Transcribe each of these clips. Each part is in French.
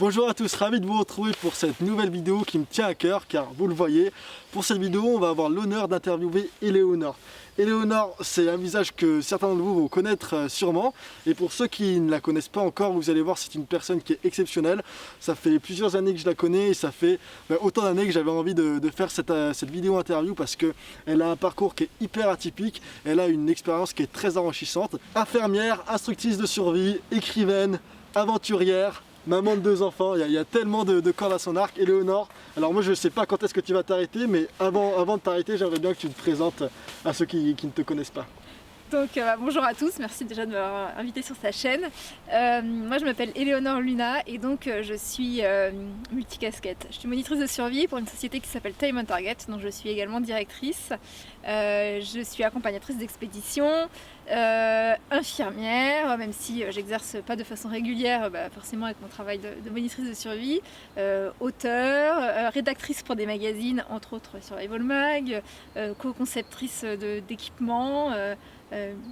Bonjour à tous, ravi de vous retrouver pour cette nouvelle vidéo qui me tient à cœur car vous le voyez, pour cette vidéo on va avoir l'honneur d'interviewer Éléonore. Éléonore, c'est un visage que certains d'entre vous vont connaître sûrement, et pour ceux qui ne la connaissent pas encore, vous allez voir, c'est une personne qui est exceptionnelle. Ça fait plusieurs années que je la connais et ça fait autant d'années que j'avais envie de faire cette vidéo interview parce qu'elle a un parcours qui est hyper atypique, elle a une expérience qui est très enrichissante. Infirmière, instructrice de survie, écrivaine, aventurière, maman de 2 enfants, il y a tellement de cordes à son arc. Éléonore, alors moi je ne sais pas quand est-ce que tu vas t'arrêter, mais avant de t'arrêter, j'aimerais bien que tu te présentes à ceux qui ne te connaissent pas. Donc bonjour à tous, merci déjà de m'avoir invité sur sa chaîne. Moi je m'appelle Éléonore Luna et donc je suis multicasquette. Je suis monitrice de survie pour une société qui s'appelle Time on Target, dont je suis également directrice. Je suis accompagnatrice d'expédition, infirmière, même si j'exerce pas de façon régulière, forcément avec mon travail de monitrice de survie, auteure, rédactrice pour des magazines, entre autres Survival Mag, co-conceptrice d'équipements.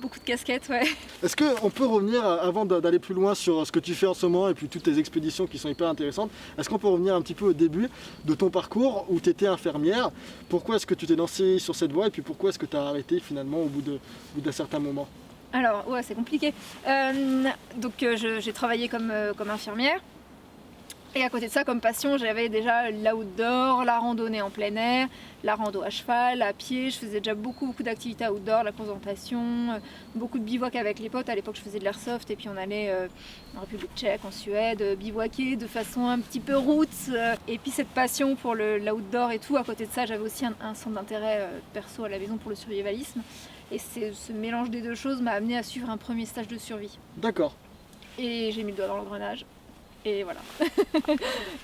Beaucoup de casquettes, ouais. Est-ce qu'on peut revenir, avant d'aller plus loin sur ce que tu fais en ce moment et puis toutes tes expéditions qui sont hyper intéressantes, est-ce qu'on peut revenir un petit peu au début de ton parcours où tu étais infirmière? Pourquoi est-ce que tu t'es lancée sur cette voie et puis pourquoi est-ce que tu as arrêté finalement au bout d'un certain moment? Alors, ouais, c'est compliqué. J'ai travaillé comme infirmière. Et à côté de ça, comme passion, j'avais déjà l'outdoor, la randonnée en plein air, la rando à cheval, à pied. Je faisais déjà beaucoup d'activités outdoor, la course en passion, beaucoup de bivouac avec les potes. À l'époque, je faisais de l'airsoft et puis on allait en République tchèque, en Suède, bivouaquer de façon un petit peu roots. Et puis cette passion pour l'outdoor et tout. À côté de ça, j'avais aussi un centre d'intérêt perso à la maison pour le survivalisme. Et ce mélange des deux choses m'a amené à suivre un premier stage de survie. D'accord. Et j'ai mis le doigt dans l'engrenage. Et voilà.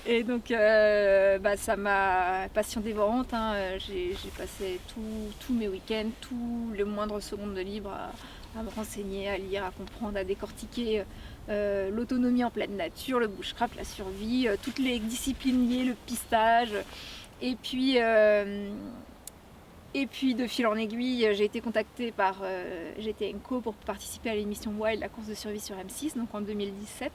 Et donc ça m'a passion dévorante, hein. J'ai passé tous mes week-ends, tout le moindre seconde de libre à me renseigner, à lire, à comprendre, à décortiquer l'autonomie en pleine nature, le bushcraft, la survie, toutes les disciplines liées, le pistage. Et puis de fil en aiguille, j'ai été contactée par GTNco pour participer à l'émission Wild, la course de survie sur M6, donc en 2017.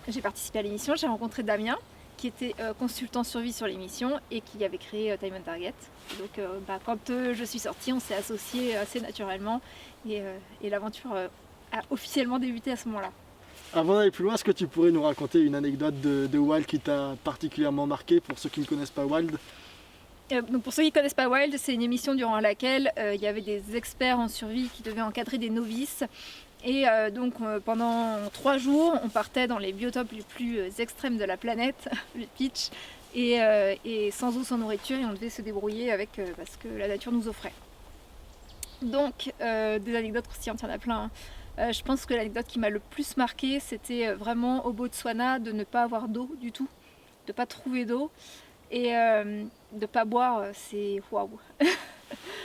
J'ai participé à l'émission, j'ai rencontré Damien qui était consultant survie sur l'émission et qui avait créé Time on Target. Donc quand je suis sortie, on s'est associés assez naturellement et l'aventure a officiellement débuté à ce moment-là. Avant d'aller plus loin, est-ce que tu pourrais nous raconter une anecdote de Wild qui t'a particulièrement marqué pour ceux qui ne connaissent pas Wild? Donc pour ceux qui ne connaissent pas Wild, c'est une émission durant laquelle il y avait des experts en survie qui devaient encadrer des novices. Et pendant 3 jours, on partait dans les biotopes les plus extrêmes de la planète, le pitch, et sans eau, sans nourriture, et on devait se débrouiller avec ce que la nature nous offrait. Donc, des anecdotes croustillantes, il y en a plein. Je pense que l'anecdote qui m'a le plus marquée, c'était vraiment au Botswana de ne pas avoir d'eau du tout, de ne pas trouver d'eau, et de ne pas boire, c'est waouh.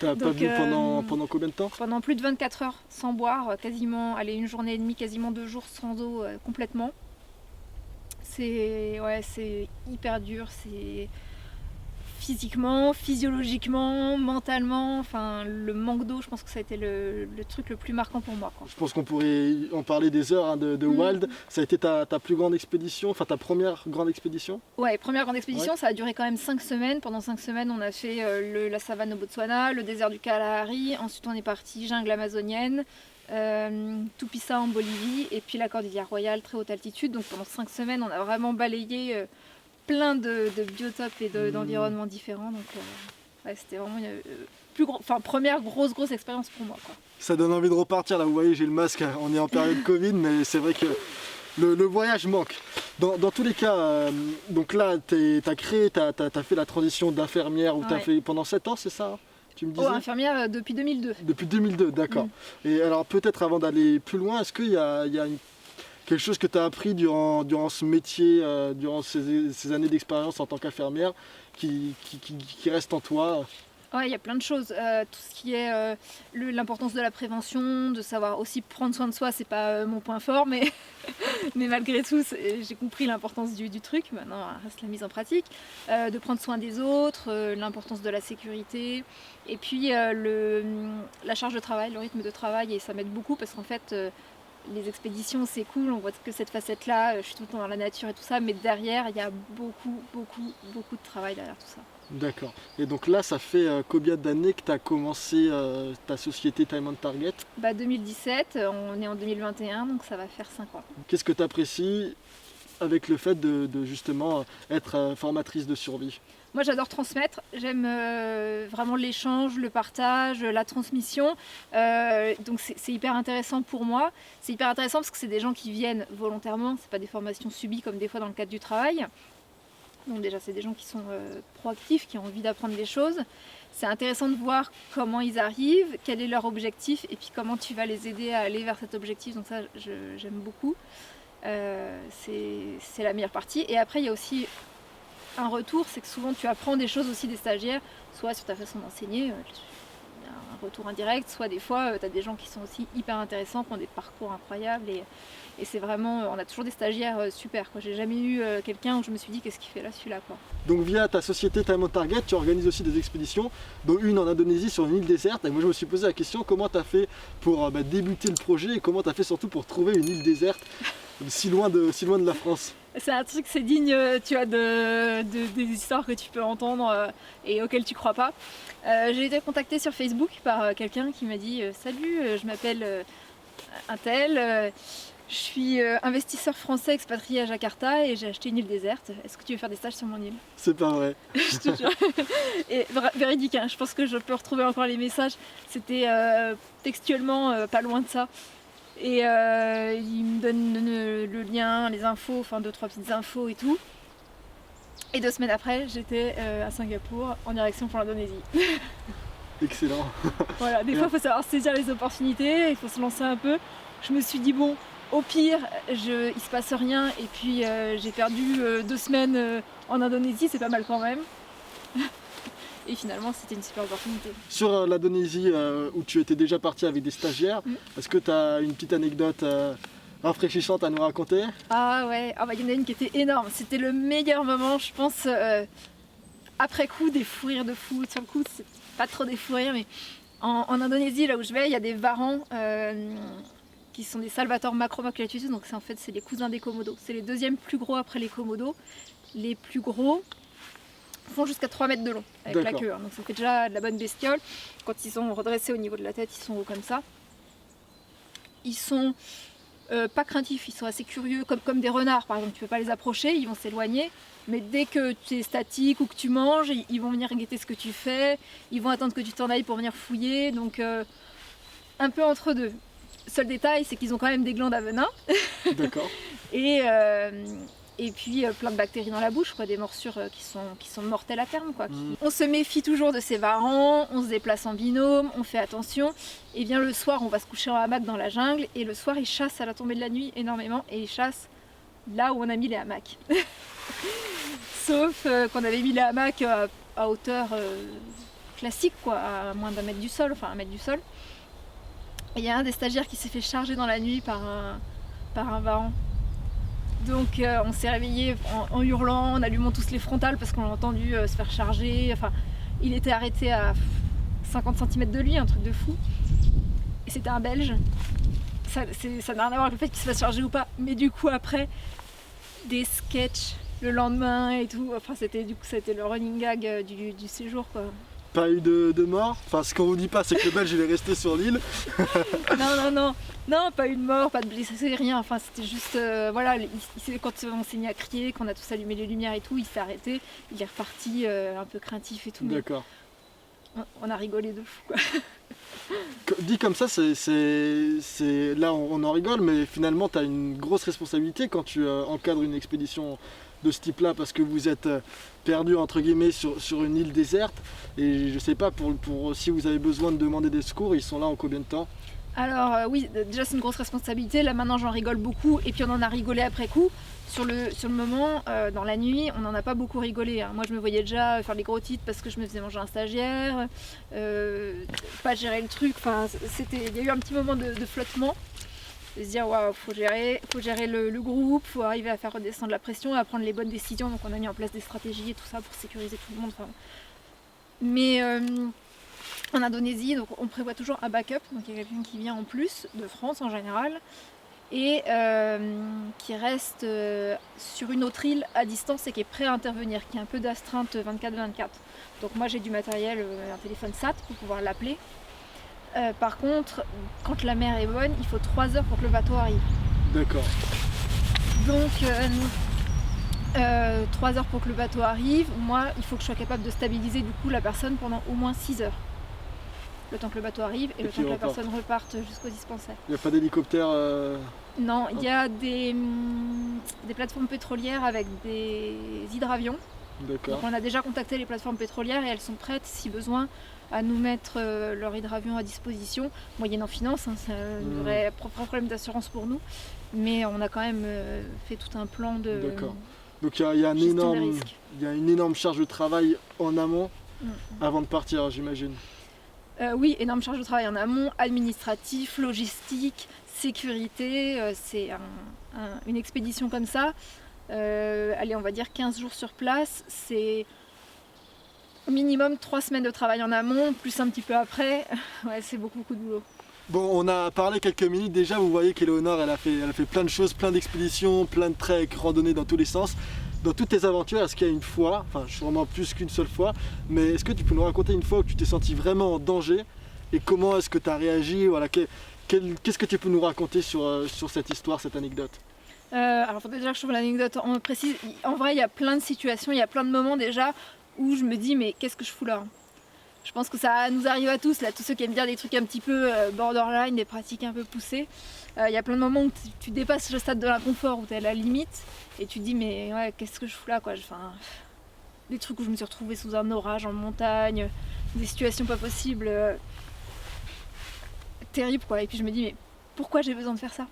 T'as pas bu pendant combien de temps? Pendant plus de 24 heures sans boire, quasiment, une journée et demie, quasiment 2 jours sans eau complètement. C'est hyper dur, c'est physiquement, physiologiquement, mentalement, enfin le manque d'eau, je pense que ça a été le truc le plus marquant pour moi, quoi. Je pense qu'on pourrait en parler des heures, hein, de Wild. Ça a été ta plus grande expédition, enfin ta première grande expédition? Ouais, première grande expédition, ouais. Ça a duré quand même 5 semaines. Pendant 5 semaines, on a fait la savane au Botswana, le désert du Kalahari, ensuite on est parti jungle amazonienne, Tupisa en Bolivie, et puis la Cordillère Royale, très haute altitude. Donc pendant 5 semaines, on a vraiment balayé plein de biotopes et d'environnements différents. Donc c'était vraiment première grosse expérience pour moi, quoi. Ça donne envie de repartir là, vous voyez j'ai le masque, on est en période Covid mais c'est vrai que le voyage manque. Dans tous les cas, donc là t'as fait la transition d'infirmière où t'as fait pendant 7 ans, c'est ça? Tu me disais? Infirmière depuis 2002. Depuis 2002, d'accord. Et alors peut-être avant d'aller plus loin, est-ce qu'il y a quelque chose que tu as appris durant ce métier, durant ces années d'expérience en tant qu'infirmière qui reste en toi? Ouais, il y a plein de choses. Tout ce qui est l'importance de la prévention, de savoir aussi prendre soin de soi, c'est pas mon point fort, mais, mais malgré tout, j'ai compris l'importance du truc. Maintenant, reste la mise en pratique. De prendre soin des autres, l'importance de la sécurité, et puis la charge de travail, le rythme de travail, et ça m'aide beaucoup parce qu'en fait, les expéditions c'est cool, on voit que cette facette-là, je suis tout le temps dans la nature et tout ça, mais derrière il y a beaucoup de travail derrière tout ça. D'accord. Et donc là, ça fait combien d'années que tu as commencé ta société Time on Target? 2017, on est en 2021, donc ça va faire 5 ans. Qu'est-ce que tu apprécies avec le fait de justement être formatrice de survie? Moi j'adore transmettre, j'aime vraiment l'échange, le partage, la transmission, donc c'est hyper intéressant pour moi. C'est hyper intéressant parce que c'est des gens qui viennent volontairement, c'est pas des formations subies comme des fois dans le cadre du travail. Donc déjà c'est des gens qui sont proactifs, qui ont envie d'apprendre des choses. C'est intéressant de voir comment ils arrivent, quel est leur objectif et puis comment tu vas les aider à aller vers cet objectif. Donc ça j'aime beaucoup, c'est la meilleure partie. Et après il y a aussi un retour, c'est que souvent tu apprends des choses aussi des stagiaires, soit sur ta façon d'enseigner, un retour indirect, soit des fois tu as des gens qui sont aussi hyper intéressants, qui ont des parcours incroyables et c'est vraiment, on a toujours des stagiaires super quoi. J'ai jamais eu quelqu'un où je me suis dit qu'est-ce qu'il fait là celui-là quoi. Donc via ta société Time on Target, tu organises aussi des expéditions, dont une en Indonésie sur une île déserte. Et moi je me suis posé la question comment tu as fait pour débuter le projet et comment tu as fait surtout pour trouver une île déserte si loin de la France. C'est un truc, c'est digne, tu vois, des histoires que tu peux entendre et auxquelles tu crois pas. J'ai été contactée sur Facebook par quelqu'un qui m'a dit salut, je m'appelle un tel, je suis investisseur français expatrié à Jakarta et j'ai acheté une île déserte. Est-ce que tu veux faire des stages sur mon île? C'est pas vrai. Je te jure. Et véridique, hein, je pense que je peux retrouver encore les messages. C'était textuellement pas loin de ça. Et il me donne le lien, les infos, enfin 2-3 petites infos et tout. Et 2 semaines après, j'étais à Singapour en direction pour l'Indonésie. Excellent. Voilà, des fois il faut savoir saisir les opportunités, il faut se lancer un peu. Je me suis dit bon, au pire, il se passe rien et puis j'ai perdu 2 semaines en Indonésie, c'est pas mal quand même. Et finalement, c'était une super opportunité. Sur l'Indonésie, où tu étais déjà parti avec des stagiaires, est-ce que tu as une petite anecdote rafraîchissante à nous raconter? Ah ouais, il y en a une qui était énorme. C'était le meilleur moment, je pense, après coup, des fous rires de fou. Sur le coup, c'est pas trop des fous rires, mais en Indonésie, là où je vais, il y a des varans qui sont des Salvatore macromaculatus. Donc c'est les cousins des komodos. C'est les deuxièmes plus gros après les komodos. Les plus gros font jusqu'à 3 mètres de long avec la queue, hein. Donc ça fait déjà de la bonne bestiole. Quand ils sont redressés au niveau de la tête, ils sont hauts comme ça. Ils sont pas craintifs, ils sont assez curieux, comme des renards par exemple. Tu peux pas les approcher, ils vont s'éloigner. Mais dès que tu es statique ou que tu manges, ils vont venir guetter ce que tu fais. Ils vont attendre que tu t'en ailles pour venir fouiller. Donc un peu entre deux. Seul détail, c'est qu'ils ont quand même des glandes à venin. D'accord. Et puis plein de bactéries dans la bouche, quoi, des morsures qui sont mortelles à terme. Quoi. On se méfie toujours de ces varans, on se déplace en binôme, on fait attention. Et bien le soir, on va se coucher en hamac dans la jungle. Et le soir, ils chassent à la tombée de la nuit énormément. Et ils chassent là où on a mis les hamacs. Sauf qu'on avait mis les hamacs à hauteur classique, quoi, à moins d'1 mètre du sol, enfin 1 mètre du sol. Et il y a un des stagiaires qui s'est fait charger dans la nuit par un varan. Donc on s'est réveillé en hurlant, en allumant tous les frontales parce qu'on l'a entendu se faire charger. Enfin, il était arrêté à 50 cm de lui, un truc de fou. Et c'était un Belge. Ça n'a rien à voir avec le fait qu'il se fasse charger ou pas. Mais du coup après, des sketchs le lendemain et tout. Enfin c'était le running gag du séjour quoi. Pas eu de mort? Enfin, ce qu'on vous dit pas, c'est que le Belge il est resté sur l'île. Non, pas eu de mort, pas de blessés, rien. Enfin, c'était juste, voilà, quand on s'est mis à crier, qu'on a tous allumé les lumières et tout, il s'est arrêté, il est reparti un peu craintif et tout. D'accord. On a rigolé de fou, quoi. Dit comme ça, là on en rigole, mais finalement tu as une grosse responsabilité quand tu encadres une expédition de ce type-là, parce que vous êtes perdu entre guillemets sur une île déserte, et je sais pas, pour si vous avez besoin de demander des secours, ils sont là en combien de temps? Alors oui, déjà c'est une grosse responsabilité, là maintenant j'en rigole beaucoup, et puis on en a rigolé après coup. Sur le moment, dans la nuit, on n'en a pas beaucoup rigolé, hein. Moi je me voyais déjà faire des gros titres parce que je me faisais manger un stagiaire, pas gérer le truc, enfin il y a eu un petit moment de flottement, de se dire waouh, faut gérer le groupe, faut arriver à faire redescendre la pression, à prendre les bonnes décisions, donc on a mis en place des stratégies et tout ça pour sécuriser tout le monde. Enfin, mais en Indonésie, donc on prévoit toujours un backup, donc il y a quelqu'un qui vient en plus de France en général. et qui reste sur une autre île à distance et qui est prêt à intervenir, qui a un peu d'astreinte 24/24. Donc moi j'ai du matériel, un téléphone SAT pour pouvoir l'appeler. Par contre, quand la mer est bonne, il faut 3 heures pour que le bateau arrive. D'accord. Donc 3 heures pour que le bateau arrive, moi il faut que je sois capable de stabiliser du coup la personne pendant au moins 6 heures. Le temps que le bateau arrive et le temps que la personne reparte jusqu'au dispensaire. Il n'y a pas d'hélicoptère Non, il y a des plateformes pétrolières avec des hydravions. D'accord. Donc on a déjà contacté les plateformes pétrolières et elles sont prêtes, si besoin, à nous mettre leur hydravion à disposition, moyennant finance, hein, c'est un vrai problème d'assurance pour nous, mais on a quand même fait tout un plan de D'accord. Donc il y a une énorme charge de travail en amont avant de partir, j'imagine. Oui, énorme charge de travail en amont, administratif, logistique, sécurité. C'est une expédition comme ça. Allez, on va dire 15 jours sur place. C'est au minimum 3 semaines de travail en amont, plus un petit peu après. Ouais, c'est beaucoup de boulot. Bon, on a parlé quelques minutes déjà. Vous voyez qu'Éléonore, elle a fait plein de choses, plein d'expéditions, plein de treks, randonnées dans tous les sens. Dans toutes tes aventures, est-ce qu'il y a une fois, enfin sûrement plus qu'une seule fois, mais est-ce que tu peux nous raconter une fois où tu t'es senti vraiment en danger et comment est-ce que tu as réagi, voilà, qu'est-ce que tu peux nous raconter sur cette histoire, cette anecdote? Alors faut déjà que je trouve l'anecdote en précise. En vrai, il y a plein de situations, il y a plein de moments déjà où je me dis mais qu'est-ce que je fous là? Je pense que ça nous arrive à tous, là, tous ceux qui aiment bien des trucs un petit peu borderline, des pratiques un peu poussées. Il y a plein de moments où tu dépasses le stade de l'inconfort, où tu es à la limite, et tu te dis mais ouais, qu'est-ce que je fous là quoi. Enfin, des trucs où je me suis retrouvée sous un orage en montagne, des situations pas possibles, terribles quoi. Et puis je me dis mais pourquoi j'ai besoin de faire ça?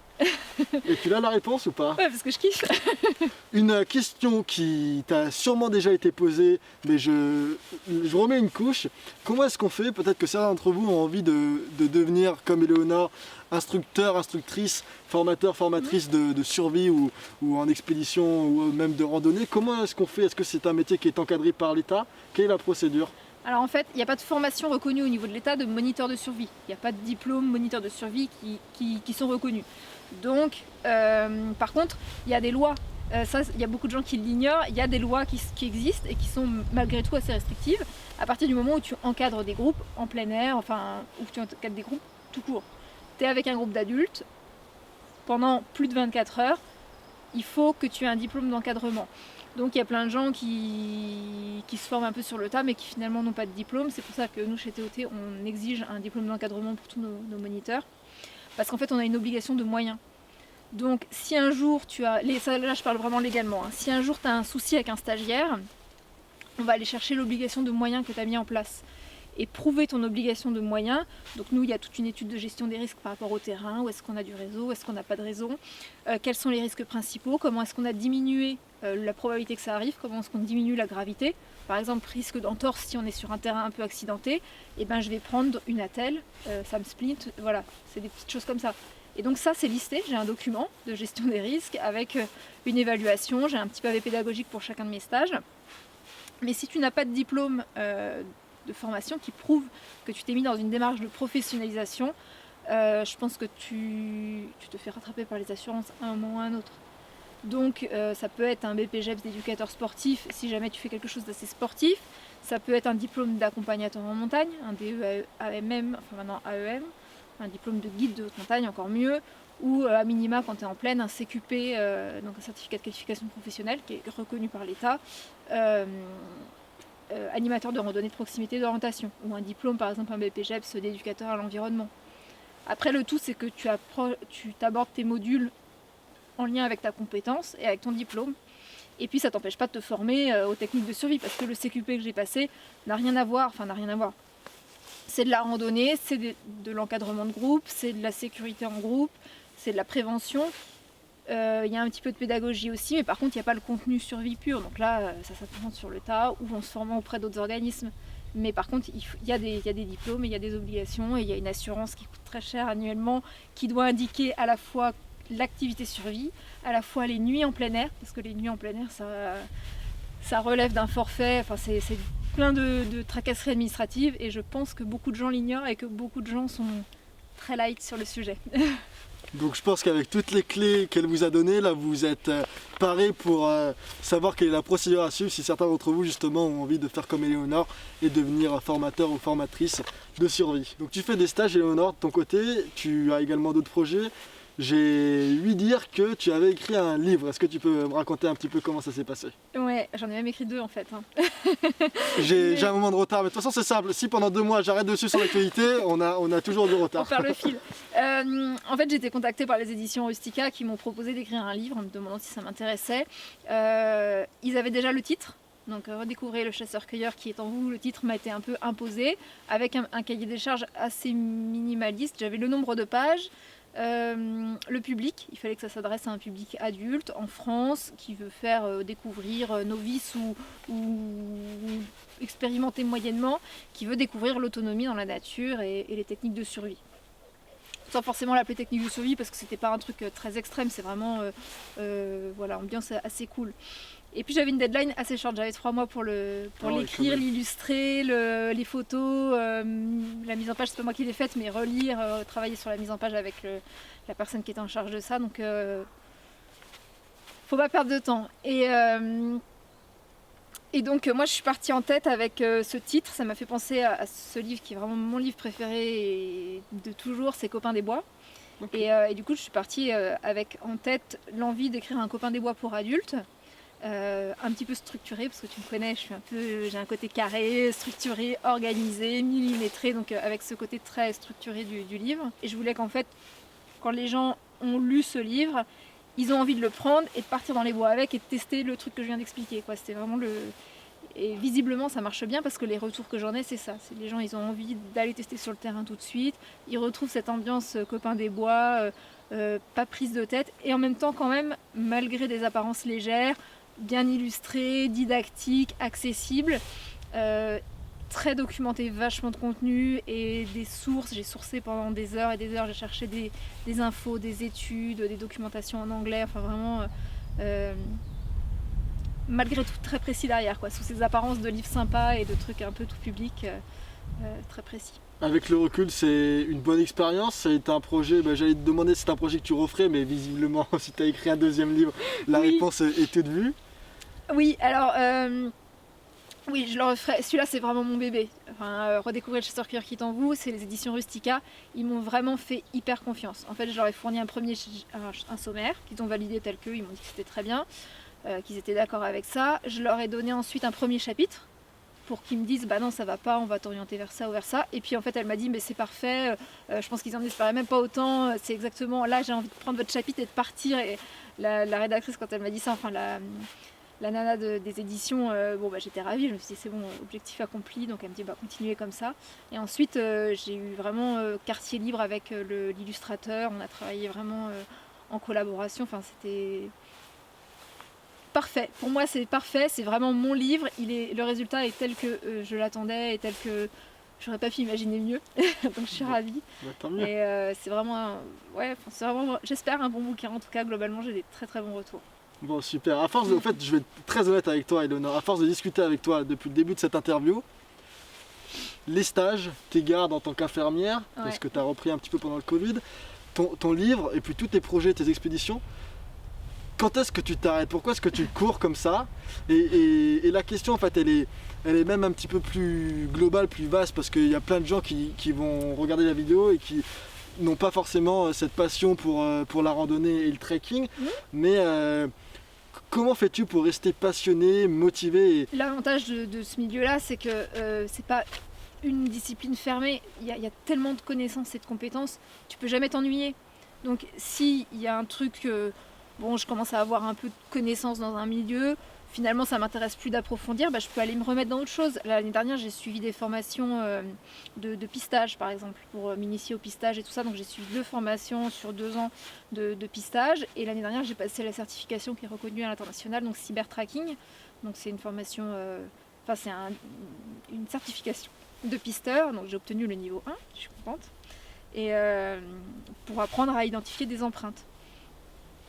Et tu as la réponse ou pas? Ouais, parce que je kiffe. Une question qui t'a sûrement déjà été posée, mais je remets une couche. Comment est-ce qu'on fait? Peut-être que certains d'entre vous ont envie de devenir, comme Éléonore, instructeur, instructrice, formateur, formatrice de survie ou en expédition ou même de randonnée. Comment est-ce qu'on fait? Est-ce que c'est un métier qui est encadré par l'État? Quelle est la procédure? Alors en fait, il n'y a pas de formation reconnue au niveau de l'État de moniteur de survie. Il n'y a pas de diplôme moniteur de survie qui sont reconnus. Donc, par contre, il y a des lois. Ça, il y a beaucoup de gens qui l'ignorent. Il y a des lois qui existent et qui sont malgré tout assez restrictives. À partir du moment où tu encadres des groupes en plein air, enfin, où tu encadres des groupes tout court. Tu es avec un groupe d'adultes pendant plus de 24 heures, il faut que tu aies un diplôme d'encadrement. Donc il y a plein de gens qui se forment un peu sur le tas mais qui finalement n'ont pas de diplôme. C'est pour ça que nous chez TOT on exige un diplôme d'encadrement pour tous nos moniteurs. Parce qu'en fait on a une obligation de moyens. Donc si un jour tu as, là je parle vraiment légalement, hein, si un jour tu as un souci avec un stagiaire, on va aller chercher l'obligation de moyens que tu as mis en place. Et prouver ton obligation de moyens. Donc nous, il y a toute une étude de gestion des risques par rapport au terrain, où est-ce qu'on a du réseau, où est-ce qu'on n'a pas de réseau, quels sont les risques principaux, comment est-ce qu'on a diminué la probabilité que ça arrive, comment est-ce qu'on diminue la gravité. Par exemple, risque d'entorse si on est sur un terrain un peu accidenté, et ben je vais prendre une attelle, Sam Split, voilà, c'est des petites choses comme ça. Et donc ça c'est listé, j'ai un document de gestion des risques avec une évaluation, j'ai un petit pavé pédagogique pour chacun de mes stages. Mais si tu n'as pas de diplôme de formation qui prouve que tu t'es mis dans une démarche de professionnalisation, je pense que tu te fais rattraper par les assurances à un moment ou à un autre. Donc ça peut être un BPGEPS d'éducateur sportif si jamais tu fais quelque chose d'assez sportif, ça peut être un diplôme d'accompagnateur en montagne, un DEAMM, enfin maintenant AEM, un diplôme de guide de haute montagne encore mieux, ou à minima quand tu es en plaine, un CQP, donc un certificat de qualification professionnelle qui est reconnu par l'État, animateur de randonnée de proximité d'orientation, ou un diplôme par exemple un BPGEPS d'éducateur à l'environnement. Après le tout c'est que tu abordes tes modules en lien avec ta compétence et avec ton diplôme. Et puis ça t'empêche pas de te former aux techniques de survie, parce que le CQP que j'ai passé n'a rien à voir. C'est de la randonnée, c'est de l'encadrement de groupe, c'est de la sécurité en groupe, c'est de la prévention. Il y a un petit peu de pédagogie aussi, mais par contre il n'y a pas le contenu survie pur. Donc là, ça s'apprend sur le tas ou en se formant auprès d'autres organismes. Mais par contre, il y a des diplômes, et il y a des obligations, et il y a une assurance qui coûte très cher annuellement, qui doit indiquer à la fois l'activité survie, à la fois les nuits en plein air, parce que les nuits en plein air, ça relève d'un forfait, enfin c'est plein de tracasseries administratives, et je pense que beaucoup de gens l'ignorent et que beaucoup de gens sont très light sur le sujet. Donc je pense qu'avec toutes les clés qu'elle vous a données, là vous êtes paré pour savoir quelle est la procédure à suivre si certains d'entre vous justement ont envie de faire comme Éléonore et devenir formateur ou formatrice de survie. Donc tu fais des stages, Éléonore, de ton côté, tu as également d'autres projets. J'ai ouï dire que tu avais écrit un livre. Est-ce que tu peux me raconter un petit peu comment ça s'est passé? Ouais, j'en ai même écrit 2 en fait. J'ai un moment de retard, mais de toute façon c'est simple. Si pendant 2 mois j'arrête dessus sur l'actualité, on a toujours du retard. On perd le fil. En fait, j'ai été contactée par les éditions Rustica qui m'ont proposé d'écrire un livre en me demandant si ça m'intéressait. Ils avaient déjà le titre. Donc redécouvrez le chasseur-cueilleur qui est en vous, le titre m'a été un peu imposé avec un cahier des charges assez minimaliste. J'avais le nombre de pages, le public, il fallait que ça s'adresse à un public adulte en France qui veut faire découvrir novice ou expérimenter moyennement, qui veut découvrir l'autonomie dans la nature et les techniques de survie. Sans forcément l'appeler technique de survie parce que c'était pas un truc très extrême, c'est vraiment voilà, ambiance assez cool. Et puis j'avais une deadline assez short, j'avais 3 mois pour l'écrire, l'illustrer, les photos, la mise en page, c'est pas moi qui l'ai faite, mais relire, travailler sur la mise en page avec la personne qui était en charge de ça, donc faut pas perdre de temps. Et donc moi je suis partie en tête avec ce titre, ça m'a fait penser à ce livre qui est vraiment mon livre préféré de toujours, c'est Copain des Bois. Okay. Et du coup je suis partie avec en tête l'envie d'écrire un Copain des Bois pour adultes. Un petit peu structuré parce que tu me connais, j'ai un côté carré, structuré, organisé, millimétré, donc avec ce côté très structuré du livre. Et je voulais qu'en fait, quand les gens ont lu ce livre, ils ont envie de le prendre et de partir dans les bois avec et de tester le truc que je viens d'expliquer. C'était vraiment Et visiblement ça marche bien parce que les retours que j'en ai, c'est ça. Les gens, ils ont envie d'aller tester sur le terrain tout de suite. Ils retrouvent cette ambiance Copain des Bois, pas prise de tête. Et en même temps quand même, malgré des apparences légères, bien illustré, didactique, accessible, très documenté, vachement de contenu et des sources. J'ai sourcé pendant des heures et des heures, j'ai cherché des infos, des études, des documentations en anglais, enfin vraiment malgré tout très précis derrière, sous ces apparences de livres sympas et de trucs un peu tout public, très précis. Avec le recul, c'est une bonne expérience. C'est un projet, j'allais te demander si c'est un projet que tu referais, mais visiblement, si tu as écrit un 2e livre, la réponse est toute vue. Oui, alors, oui, je le referai. Celui-là, c'est vraiment mon bébé. Redécouvrir le chasseur-cueilleur qui est en vous, c'est les éditions Rustica. Ils m'ont vraiment fait hyper confiance. En fait, je leur ai fourni un sommaire qu'ils ont validé tel que, ils m'ont dit que c'était très bien, qu'ils étaient d'accord avec ça. Je leur ai donné ensuite un premier chapitre pour qu'ils me disent bah non ça va pas, on va t'orienter vers ça ou vers ça. Et puis en fait elle m'a dit mais c'est parfait, je pense qu'ils en espéraient même pas autant, c'est exactement là j'ai envie de prendre votre chapitre et de partir. Et la rédactrice quand elle m'a dit ça, enfin la nana des éditions, j'étais ravie, je me suis dit c'est bon, objectif accompli, donc elle me dit continuez comme ça. Et ensuite j'ai eu vraiment quartier libre avec l'illustrateur, on a travaillé vraiment en collaboration, enfin c'était parfait. Pour moi c'est parfait, c'est vraiment mon livre, le résultat est tel que je l'attendais et tel que j'aurais pas pu imaginer mieux, donc je suis ravie. Tant mieux. Et c'est vraiment, c'est vraiment, j'espère un bon bouquin, en tout cas globalement j'ai des très très bons retours. Bon super, à force en fait je vais être très honnête avec toi Éléonore, à force de discuter avec toi depuis le début de cette interview, les stages, tes gardes en tant qu'infirmière, parce que tu as repris un petit peu pendant le Covid, ton livre et puis tous tes projets, tes expéditions, quand est-ce que tu t'arrêtes? Pourquoi est-ce que tu cours comme ça? Et la question en fait elle est même un petit peu plus globale, plus vaste, parce qu'il y a plein de gens qui vont regarder la vidéo et qui n'ont pas forcément cette passion pour la randonnée et le trekking, mais comment fais-tu pour rester passionné, motivé L'avantage de ce milieu-là, c'est que c'est pas une discipline fermée, il y a tellement de connaissances et de compétences, tu peux jamais t'ennuyer. Donc s'il y a un truc, je commence à avoir un peu de connaissances dans un milieu, finalement ça m'intéresse plus d'approfondir, je peux aller me remettre dans autre chose. L'année dernière j'ai suivi des formations de pistage par exemple, pour m'initier au pistage et tout ça, donc j'ai suivi 2 formations sur 2 ans de pistage, et l'année dernière j'ai passé la certification qui est reconnue à l'international, donc cybertracking, donc c'est une formation, c'est une certification de pisteur, donc j'ai obtenu le niveau 1, je suis contente, et pour apprendre à identifier des empreintes.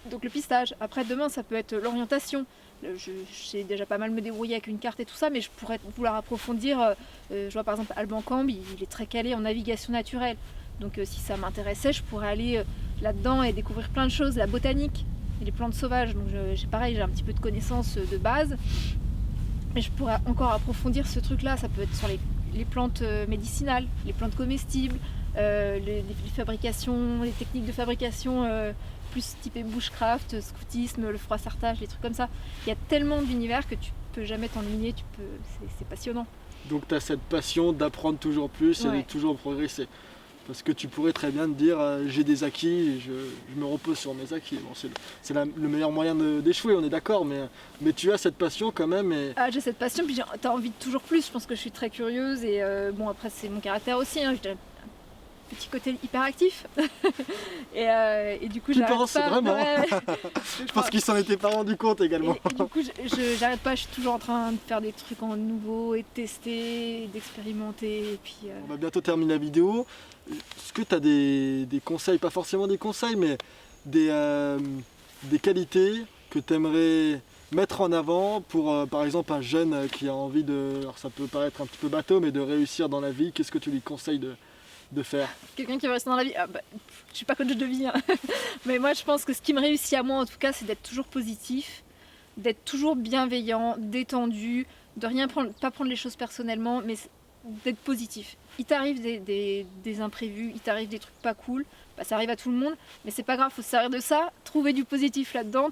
Donc le pistage, après demain ça peut être l'orientation. Je sais déjà pas mal me débrouiller avec une carte et tout ça, mais je pourrais vouloir approfondir. Je vois par exemple Alban Cambe, il est très calé en navigation naturelle. Donc si ça m'intéressait, je pourrais aller là-dedans et découvrir plein de choses, la botanique et les plantes sauvages. Donc j'ai un petit peu de connaissances de base. Mais je pourrais encore approfondir ce truc-là. Ça peut être sur les plantes médicinales, les plantes comestibles, les fabrications, les techniques de fabrication plus typé bushcraft, scoutisme, le froissartage, les trucs comme ça. Il y a tellement d'univers que tu peux jamais t'ennuyer, c'est passionnant. Donc tu as cette passion d'apprendre toujours plus et de toujours progresser. Parce que tu pourrais très bien te dire j'ai des acquis et je me repose sur mes acquis. Bon, c'est le meilleur moyen d'échouer, on est d'accord, mais tu as cette passion quand même. Ah, j'ai cette passion, puis tu as envie de toujours plus. Je pense que je suis très curieuse et bon, après c'est mon caractère aussi. Hein, j'ai un petit côté hyperactif. et du coup, j'arrête pas. Vraiment ouais, je pense qu'il s'en était pas rendu compte également. Et du coup, j'arrête pas, je suis toujours en train de faire des trucs en nouveau et de tester, d'expérimenter. On va bientôt terminer la vidéo. Est-ce que tu as des conseils, pas forcément des conseils, mais des qualités que tu aimerais mettre en avant pour, par exemple, un jeune qui a envie alors ça peut paraître un petit peu bateau, mais de réussir dans la vie? Qu'est-ce que tu lui conseilles de faire? Quelqu'un qui veut rester dans la vie, je suis pas coach de vie, hein. Mais moi je pense que ce qui me réussit à moi en tout cas, c'est d'être toujours positif, d'être toujours bienveillant, détendu, de pas prendre les choses personnellement, mais d'être positif. Il t'arrive des imprévus, il t'arrive des trucs pas cool, ça arrive à tout le monde, mais c'est pas grave, faut se servir de ça, trouver du positif là-dedans,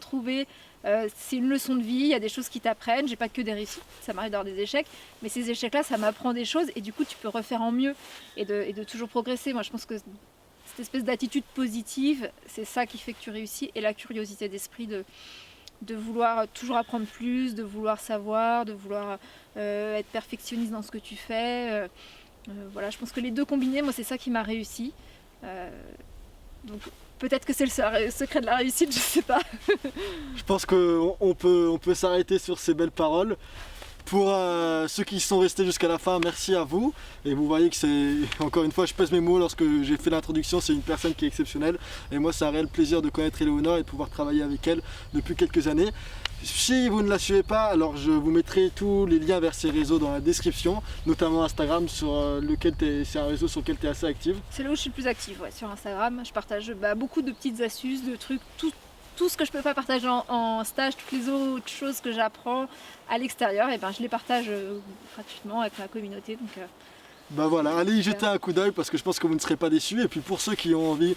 c'est une leçon de vie, il y a des choses qui t'apprennent, j'ai pas que des réussites, ça m'arrive d'avoir des échecs, mais ces échecs-là, ça m'apprend des choses et du coup tu peux refaire en mieux et de toujours progresser. Moi je pense que cette espèce d'attitude positive, c'est ça qui fait que tu réussis, et la curiosité d'esprit de vouloir toujours apprendre plus, de vouloir savoir, de vouloir être perfectionniste dans ce que tu fais. Voilà, je pense que les deux combinés, moi c'est ça qui m'a réussi. Donc peut-être que c'est le secret de la réussite, je sais pas. Je pense qu'on peut s'arrêter sur ces belles paroles. Pour ceux qui sont restés jusqu'à la fin, merci à vous. Et vous voyez que c'est, encore une fois, je pèse mes mots lorsque j'ai fait l'introduction, c'est une personne qui est exceptionnelle. Et moi, c'est un réel plaisir de connaître Éléonore et de pouvoir travailler avec elle depuis quelques années. Si vous ne la suivez pas, alors je vous mettrai tous les liens vers ses réseaux dans la description, notamment Instagram, c'est un réseau sur lequel tu es assez active. C'est là où je suis le plus active, ouais, sur Instagram. Je partage beaucoup de petites astuces, de trucs, tout ce que je peux pas partager en stage, toutes les autres choses que j'apprends à l'extérieur, et je les partage gratuitement avec ma communauté. Donc, bah voilà, allez y jeter un coup d'œil parce que je pense que vous ne serez pas déçus. Et puis pour ceux qui ont envie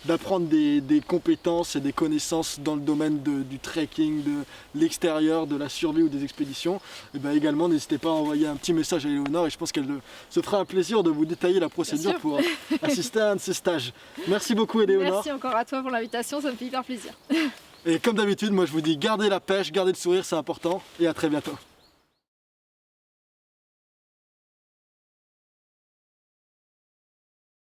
d'apprendre des compétences et des connaissances dans le domaine du trekking, de l'extérieur, de la survie ou des expéditions, et également n'hésitez pas à envoyer un petit message à Éléonore et je pense qu'elle se fera un plaisir de vous détailler la procédure pour assister à un de ces stages. Merci beaucoup Éléonore. Merci encore à toi pour l'invitation, ça me fait hyper plaisir. Et comme d'habitude, moi je vous dis gardez la pêche, gardez le sourire, c'est important et à très bientôt.